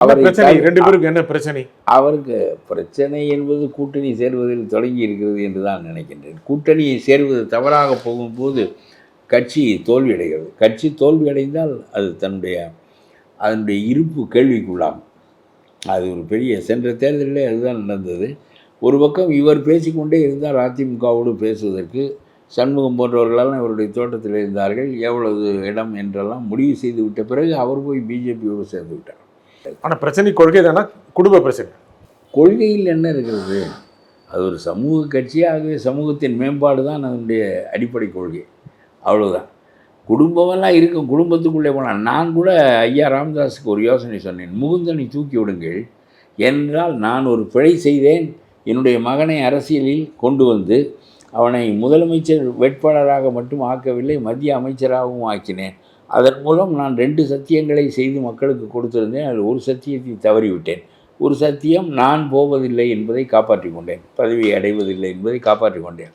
பிரச்சனை 2 பேருக்கு என்ன பிரச்சனை? அவருக்கு பிரச்சனை என்பது கூட்டணி சேர்வதில் தொடங்கி இருக்கிறது என்று தான் நினைக்கின்றேன். கூட்டணியை சேர்வது தவறாக போகும்போது கட்சி தோல்வியடைகிறது. கட்சி தோல்வியடைந்தால் அது அதனுடைய இருப்பு கேள்விக்குள்ளாகும். அது ஒரு பெரிய சென்ற தேர்தலிலே அதுதான் நடந்தது. ஒரு பக்கம் இவர் பேசிக்கொண்டே இருந்தால் அதிமுகவோடு பேசுவதற்கு சண்முகம் போன்றவர்களெல்லாம் இவருடைய தோட்டத்தில் இருந்தார்கள். எவ்வளவு இடம் என்றெல்லாம் முடிவு செய்து விட்ட பிறகு அவர் போய் பிஜேபியோடு சேர்ந்து விட்டார். ஆனால் பிரச்சனை கொள்கை தானே, குடும்ப பிரச்சனை. கொள்கையில் என்ன இருக்கிறது? அது ஒரு சமூக கட்சியாகவே சமூகத்தின் மேம்பாடு தான் அதனுடைய அடிப்படை கொள்கை. அவ்வளோதான். குடும்பமெல்லாம் இருக்கும், குடும்பத்துக்குள்ளே போனால் நான் கூட ஐயா ராமதாஸுக்கு ஒரு யோசனை சொன்னேன். முகுந்தனை தூக்கி விடுங்கள் என்றால், நான் ஒரு பிழை செய்தேன், என்னுடைய மகனை அரசியலில் கொண்டு வந்து அவனை முதலமைச்சர் வேட்பாளராக மட்டும் ஆக்கவில்லை, மத்திய அமைச்சராகவும் ஆக்கினேன். அதன் மூலம் நான் 2 சத்தியங்களை செய்து மக்களுக்கு கொடுத்திருந்தேன். அதில் ஒரு சத்தியத்தை தவறிவிட்டேன். ஒரு சத்தியம், நான் போவதில்லை என்பதை காப்பாற்றி கொண்டேன், பதவியை அடைவதில்லை என்பதை காப்பாற்றி கொண்டேன்.